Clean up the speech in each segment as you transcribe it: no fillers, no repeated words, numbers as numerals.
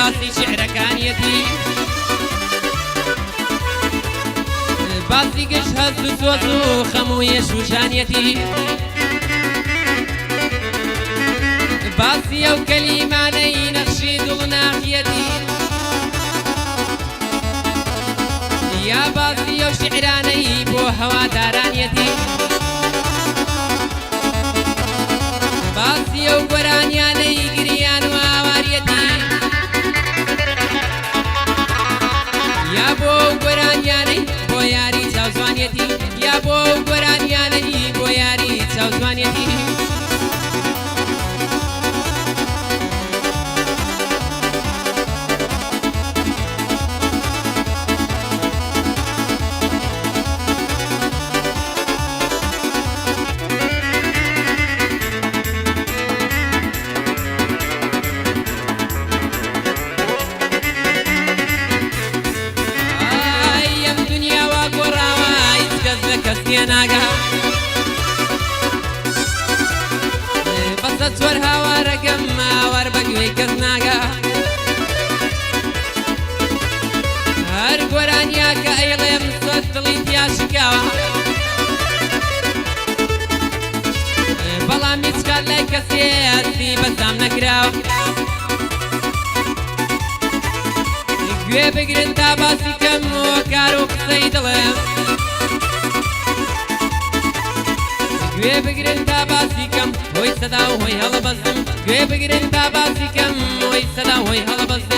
باسی شعرەکانیەتی باسی گشت هەست و سۆز و خەموو یەش و ژانیەتی باسی ئەو کەلیمانەی نەخشی دڵ ناخیەتی یا باسی ئەو شعرانەی بۆ هەوادارانیەتی باسی ئەو گۆرانیانەی گریان و ئاواریەتی یا بۆ ئەو گۆرانیانەی بۆ یاری چاوزوانیەتی یا بۆ ئەو گۆرانیانەی بۆ یاری چاوزوانیەتی ناگا بەسە چۆر هاوارەکەم ماوەڕ بەگوێی کەس ناگا هەر گۆرانیا کە ئەیڵێم سەد دڵی تیا شکاوە بەڵام هیچ کات لای کەسێ هەستی بەسام نەکراوە گوێ بگرن تا باسی کەم وە کار و قسەی دڵێم گوێ بگرن تا باسی کەم هۆی سەدا و هۆی هەڵەبەستم گوێ بگرن تا باسی کەم هۆی سەدا و هۆی هەڵەبەستم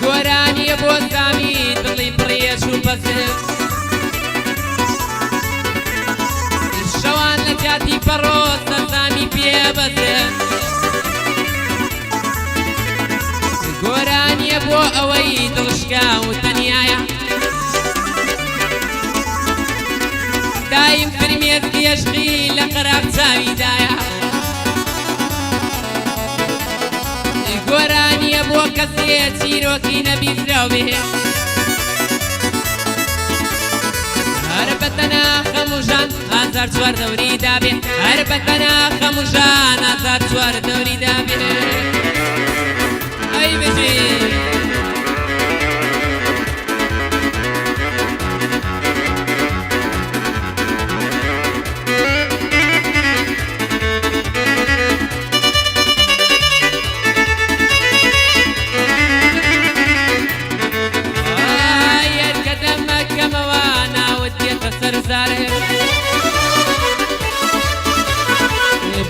گۆرانیە بۆ سامی دڵی پڕێش و بەسر شەوان لە جاتی پەڕۆ سەرسامی پێ بەسر گۆرانیە بۆ ئەوەی دڵشکا و تەنیایە دایم فرمێسکی عەشقی لە قەراق چاویدایە گۆرانیە بۆ کەسێ چیرۆکی نەبیستراو بێ هەر بەتەنە خەموژان ئازار چوار دەوری دابێ هەر بەتەنە خەموژان ئازار چوار دەوری دابێ ئەی بژێ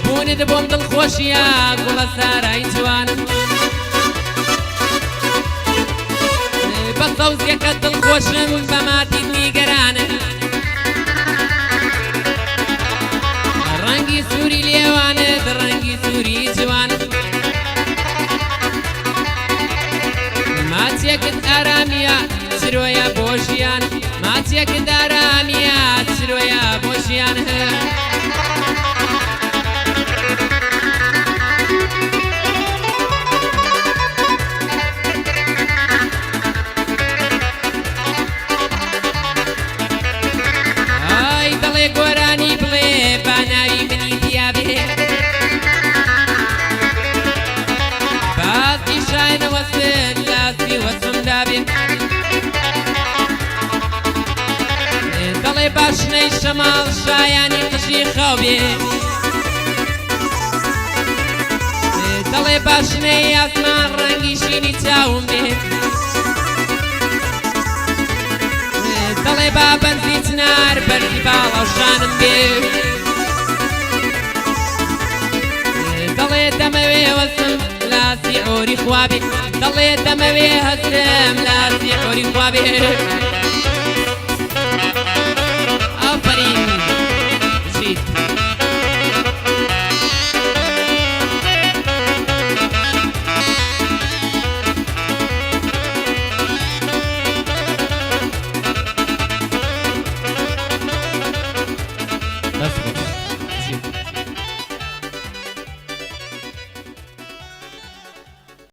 بوونت بۆم دڵخۆشیە گوڵە سارای جوانم بە سەوزێکە دڵخۆشم بە ماتی نیگەرانە ڕەنگی سووری لێوانت ڕەنگی سووری جوانم ماچێکت ئارامیە چرۆیە بۆ ژیان ماچێکت ئارامیە چرۆیە بۆ ژیان گۆرانی بڵێ باناوی منی دیابێ باسی شاینەوەست لاسی وەسم دابێ دەڵێ باشنەی شەماڵ شایانی قژی خاو بێ دەڵێ باشنەی ئاسمان ڕەنگی شینی چاوم بێ دەڵێ با بەنزی چنار بەرزی باڵەوشانم بێ دەڵێ دەمەوێ وەسم لاسی عۆری خوابێ دەڵێ دەمەوێ هەستم لاسی عۆری خوابێ